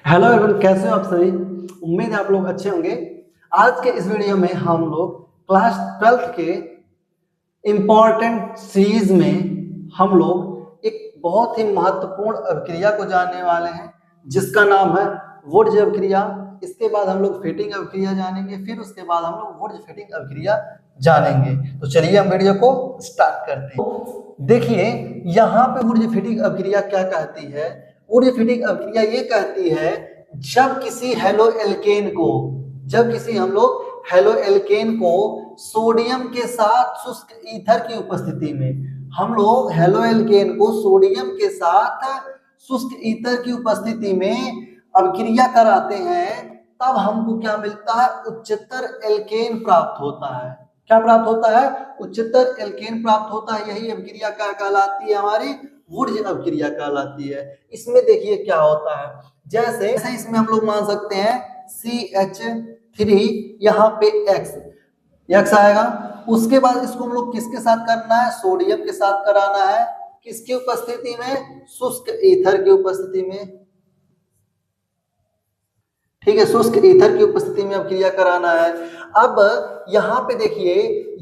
Hello everyone, कैसे हो आप सभी। उम्मीद है आप लोग अच्छे होंगे। आज के इस वीडियो में हम लोग क्लास 12th के इम्पॉर्टेंट सीरीज में हम लोग एक बहुत ही महत्वपूर्ण अभिक्रिया को जानने वाले हैं जिसका नाम है वुड्ज अभिक्रिया। इसके बाद हम लोग फिटिंग अभिक्रिया जानेंगे, फिर उसके बाद हम लोग वुड्ज फिटिंग अभिक्रिया जानेंगे। तो चलिए हम वीडियो को स्टार्ट करते हैं। देखिए यहाँ पे वुड्ज फिटिंग अभिक्रिया क्या कहती है। वुड्ज फिटिंग अभिक्रिया ये कहती है जब किसी हेलो एल्केन को सोडियम के साथ शुष्क ईथर की उपस्थिति में, हम लोग हेलो एल्केन को सोडियम के साथ शुष्क ईथर की उपस्थिति में अभिक्रिया कराते हैं, तब हमको क्या मिलता है, उच्चतर एल्केन प्राप्त होता है। क्या प्राप्त होता है? उच्चतर एल्केन प्राप्त होता है। यही अभिक्रिया क्या कहलाती है? हमारी वुड्ज अभिक्रिया कहलाती है। इसमें देखिए क्या होता है, जैसे इसमें हम लोग मान सकते हैं CH3, यहाँ पे X आएगा। उसके बाद इसको हम लोग किसके साथ करना है? सोडियम के साथ कराना है। किसकी उपस्थिति में? शुष्क ईथर की उपस्थिति में। ठीक है, शुष्क ईथर की उपस्थिति में अभिक्रिया कराना है। अब यहाँ पे देखिए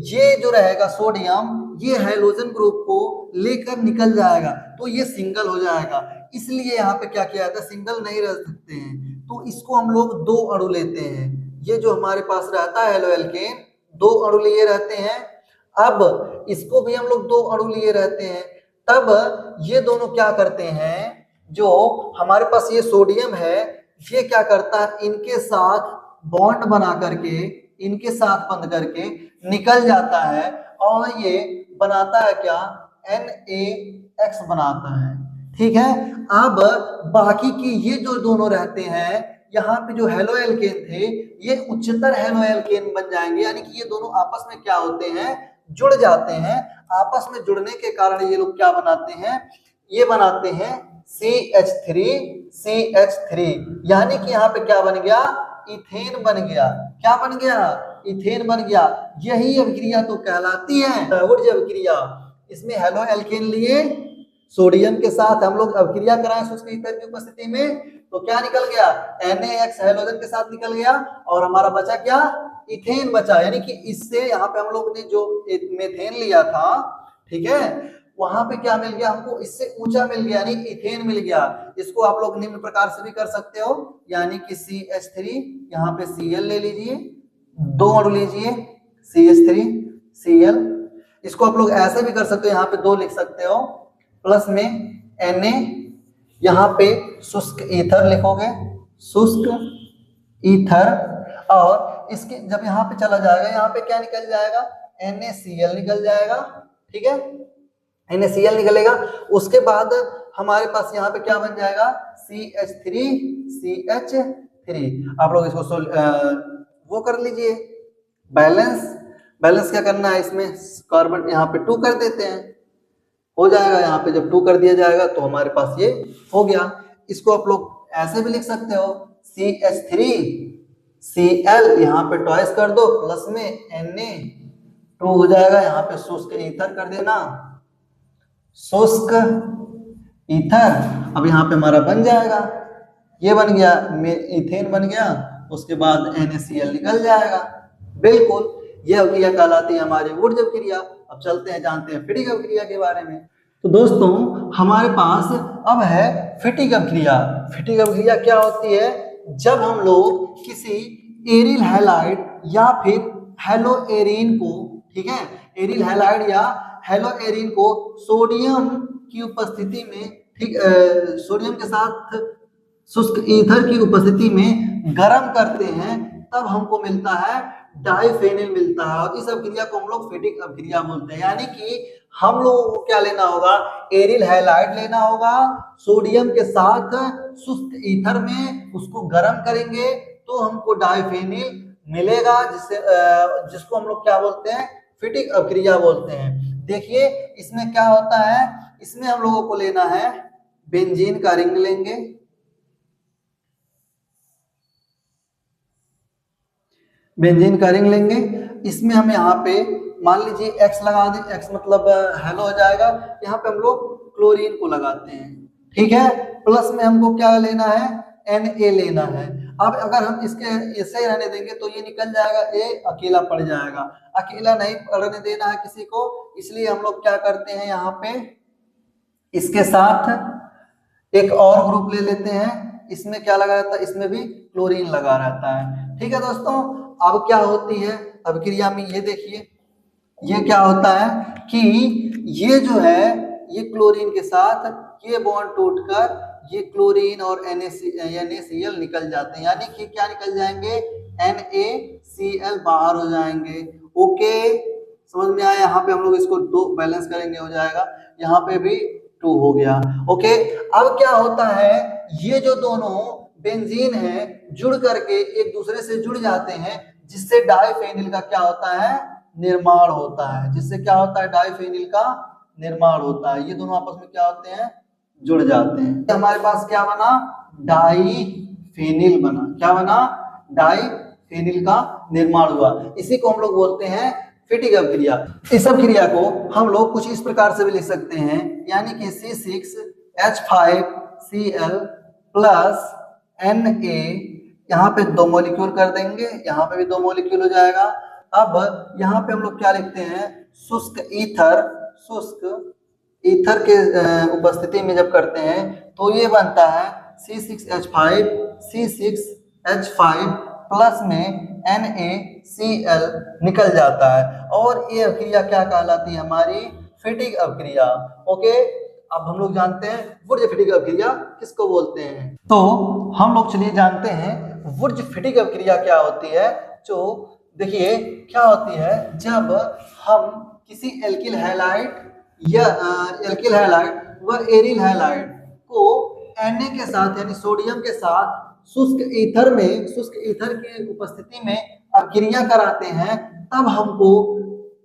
ये जो रहेगा सोडियम, ये हाइड्रोजन ग्रुप को लेकर निकल जाएगा तो ये सिंगल हो जाएगा। इसलिए यहाँ पे क्या किया जाता है, सिंगल नहीं रह सकते हैं तो इसको हम लोग दो अणु लेते हैं। ये जो हमारे पास रहता है हेलो एल्केन, दो अणु लिए रहते हैं। अब इसको भी हम लोग दो अणु लिए रहते हैं। तब ये दोनों क्या करते हैं, जो हमारे पास ये सोडियम है ये क्या करता है, इनके साथ बॉन्ड बना करके, इनके साथ बंध करके निकल जाता है और ये बनाता है क्या, NaX बनाता है। ठीक है, अब बाकी की ये जो दोनों रहते हैं, यहाँ पे जो हेलो एल्केन थे ये उच्चतर हेलो एल्केन बन जाएंगे, यानी कि ये दोनों आपस में क्या होते हैं, जुड़ जाते हैं। आपस में जुड़ने के कारण ये लोग क्या बनाते हैं, ये बनाते हैं CH3, यानी कि यहाँ पे क्या बन गया, इथेन बन गया। क्या बन गया? इथेन बन गया। यही अभिक्रिया तो कहलाती है वुड्ज अभिक्रिया। इसमें हेलो एल्केन लिए, सोडियम के साथ हम लोग अभिक्रिया कराएं शुष्क ईथर की उपस्थिति में, तो क्या निकल गया, NaX हाइड्रोजन के साथ निकल गया और हमारा बचा क्या, इथेन बचा। यानी कि इससे यहाँ पे हम लोग ने जो मेथेन लिया था, ठीक है, वहां पे क्या मिल गया हमको, इससे ऊंचा मिल गया, यानी इथेन मिल गया। इसको आप लोग निम्न प्रकार से भी कर सकते हो, यानी कि CH3, यहाँ पे Cl ले लीजिए, दो अणु लीजिए CH3Cl। इसको आप लोग ऐसे भी कर सकते हो, यहाँ पे दो लिख सकते हो, प्लस में Na, यहाँ पे शुष्क ईथर लिखोगे, शुष्क ईथर, और इसके जब यहाँ पे चला जाएगा, यहाँ पे क्या निकल जाएगा, NaCl निकल जाएगा। ठीक है, NaCl निकलेगा। उसके बाद हमारे पास यहाँ पे क्या बन जाएगा, CH3CH3। आप लोग इसको वो कर लीजिए, बैलेंस क्या करना है, इसमें कार्बन यहाँ पे 2 कर देते हैं, हो जाएगा। यहाँ पे जब 2 कर दिया जाएगा तो हमारे पास ये हो गया। इसको आप लोग ऐसे भी लिख सकते हो, CH3Cl, यहाँ पे टॉइस कर दो, प्लस में Na2 हो जाएगा। यहाँ पे शुष्क ईथर कर देना, शुष्क ईथर। अब यहाँ पे हमारा बन जाएगा, ये बन गया, इथेन बन गया। उसके बाद NaCl निकल जाएगा। बिल्कुल, यह अभिक्रिया कहलाती है हमारी वुड्ज अभिक्रिया। अब चलते हैं, जानते हैं फिटिंग अभिक्रिया के बारे में। तो दोस्तों हमारे पास अब है फिटिंग अभिक्रिया। फिटिंग अभिक्रिया क्या होती है, जब हम लोग किसी एरिल हैलाइड या फिर हेलो एरीन को, ठीक है, एरिल हैलाइड या हेलो एरीन को सोडियम की उपस्थिति में, ठीक, सोडियम के साथ शुष्क ईथर की उपस्थिति में गर्म करते हैं, तब हमको मिलता है डाइफेनिल मिलता है, और इस अभिक्रिया को हम लोग फिटिंग अभिक्रिया बोलते हैं। यानी कि हम लोगों को क्या लेना होगा, एरिल हैलाइड लेना होगा, सोडियम के साथ शुष्क ईथर में उसको गर्म करेंगे तो हमको डाइफेनिल मिलेगा, जिसको हम लोग क्या बोलते हैं, फिटिंग अभिक्रिया बोलते हैं। देखिए इसमें क्या होता है, इसमें हम लोगों को लेना है बेंजीन का रिंग लेंगे, बेंजीन का रिंग लेंगे। इसमें हम यहाँ पे मान लीजिए X लगा दें, X मतलब हेलो हो जाएगा। यहाँ पे हम लोग क्लोरीन को लगाते हैं, ठीक है। प्लस में हमको क्या लेना है, Na लेना है। अब अगर हम इसके ऐसे ही रहने देंगे तो ये निकल जाएगा, ए अकेला पड़ जाएगा। अकेला नहीं पड़ने देना है किसी को, इसलिए हम लोग क्या करते हैं, यहाँ पे इसके साथ एक और ग्रुप ले लेते हैं। इसमें क्या लगा रहता है, इसमें भी क्लोरीन लगा रहता है। ठीक है दोस्तों, अब क्या होती है अभिक्रिया में, ये देखिए ये क्या होता है कि ये जो है ये क्लोरीन के साथ ये बॉन्ड टूटकर ये क्लोरीन और NaCl निकल जाते हैं, यानी कि क्या निकल जाएंगे, NaCl बाहर हो जाएंगे। ओके, समझ में आया? यहाँ पे हम लोग इसको 2 बैलेंस करेंगे, हो जाएगा, यहाँ पे भी 2 हो गया। ओके, अब क्या होता है, ये जो दोनों बेंजीन है जुड़ करके एक दूसरे से जुड़ जाते हैं, जिससे डाइफेनिल का क्या होता है, निर्माण होता है। जिससे क्या होता है, डाइफेनिल का निर्माण होता है। ये दोनों आपस में क्या होते हैं, जुड़ जाते हैं। हमारे पास क्या बना, डाइफेनिल बना। क्या बना, डाइफेनिल का निर्माण हुआ। इसी को हम लोग बोलते हैं फिटिक अभिक्रिया। इस अभिक्रिया को हम लोग कुछ इस प्रकार से भी लिख सकते हैं, यानी कि C6H5Cl प्लस Na, यहाँ पे 2 मॉलिक्यूल कर देंगे, यहाँ पे भी 2 मॉलिक्यूल हो जाएगा। अब यहाँ पे हम लोग क्या लिखते हैं, शुष्क ईथर। शुष्क ईथर के उपस्थिति में जब करते हैं तो ये बनता है C6H5 प्लस में NaCl निकल जाता है, और ये अभिक्रिया क्या कहलाती है, हमारी फिटिक अभिक्रिया। ओके, अब हम लोग जानते हैं वुर्ज फिटिक अभिक्रिया किसको बोलते हैं। तो हम लोग चलिए जानते हैं वुर्ज फिटिक अभिक्रिया क्या होती है। जो देखिए क्या होती है, जब हम किसी एल्किल हैलाइड या एल्किल हैलाइड व एरिल हैलाइड को Na के साथ यानी सोडियम के साथ शुष्क ईथर की उपस्थिति में अभिक्रिया कराते हैं, तब हमको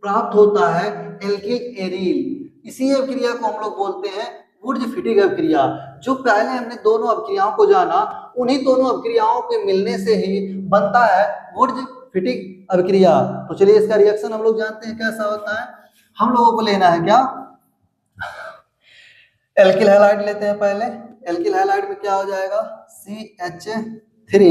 प्राप्त होता है एल्किल एरिल। इसी अभिक्रिया को हम लोग बोलते हैं वुर्ज फिटिक अभिक्रिया। जो पहले हमने दोनों अभिक्रियाओं को जाना, उन्हीं दोनों अभिक्रियाओं के मिलने से ही बनता है वुर्ज फिटिक अभिक्रिया। तो चलिए इसका रिएक्शन हम लोग जानते हैं कैसा होता है। हम लोगों को लेना है क्या, एल्किल हैलाइड लेते हैं पहले। एल्किल हैलाइड में क्या हो जाएगा, CH3।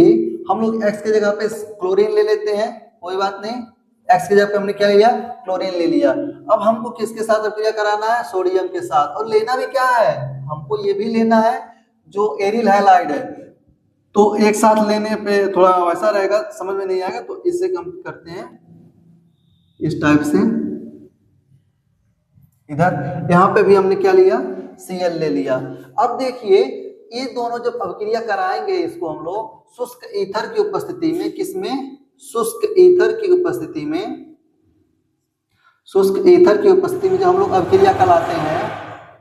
हम लोग X की जगह पे क्लोरीन ले लेते हैं, कोई बात नहीं, X की जगह पे हमने क्या लिया, क्लोरीन ले लिया। अब हमको किसके साथ अभिक्रिया कराना है, सोडियम के साथ। और लेना भी क्या है, हमको ये भी लेना है जो एरिल हैलाइड है। तो एक साथ लेने पे थोड़ा वैसा रहेगा, समझ में नहीं आएगा, तो इससे हम करते हैं इस टाइप से। इधर यहाँ पे भी हमने क्या लिया, Cl ले लिया। अब देखिए ये दोनों जब अभिक्रिया कराएंगे इसको हम लोग शुष्क ईथर की उपस्थिति में, किसमें, शुष्क ईथर की उपस्थिति में, शुष्क ईथर की उपस्थिति में जब हम लोग अभिक्रिया कराते हैं,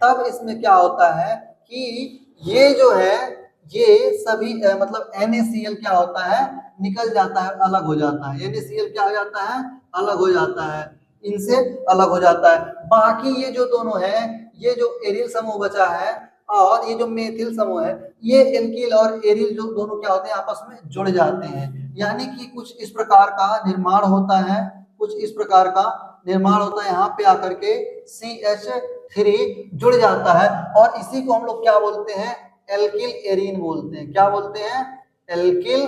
तब इसमें क्या होता है कि ये जो है ये सभी मतलब NaCl क्या होता है, निकल जाता है, अलग हो जाता है। NaCl क्या हो जाता है, अलग हो जाता है, इनसे अलग हो जाता है। बाकी ये जो दोनों है, ये जो एरिल समूह बचा है और ये जो मेथिल समूह है, ये एल्किल और एरिल जो दोनों क्या होते हैं, आपस में जुड़ जाते हैं। यानी कि कुछ इस प्रकार का निर्माण होता है, कुछ इस प्रकार का निर्माण होता है। यहाँ पे आकर के CH3 जुड़ जाता है, और इसी को हम लोग क्या बोलते हैं, एल्किल एरीन बोलते हैं। क्या बोलते हैं, एल्किल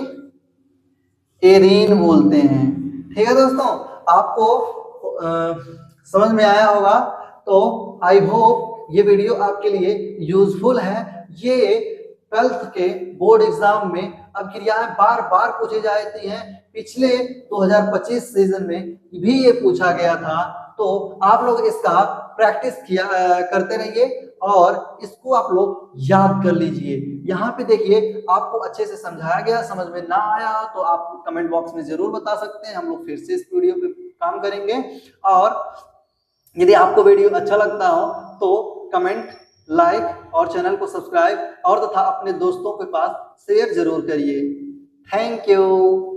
एरीन बोलते हैं। ठीक है दोस्तों, आपको समझ में आया होगा। तो आई होप ये वीडियो आपके लिए यूजफुल है। ये 12th के बोर्ड एग्जाम में अभिक्रियाएं बार बार पूछी जाती हैं। पिछले 2025 सीजन में भी ये पूछा गया था, तो आप लोग इसका प्रैक्टिस किया करते रहिए और इसको आप लोग याद कर लीजिए। यहाँ पे देखिए आपको अच्छे से समझाया गया, समझ में ना आया तो आप कमेंट बॉक्स में जरूर बता सकते हैं, हम लोग फिर से इस वीडियो पे काम करेंगे। और यदि आपको वीडियो अच्छा लगता हो तो कमेंट, लाइक और चैनल को सब्सक्राइब और तथा अपने दोस्तों के पास शेयर जरूर करिए। Thank you.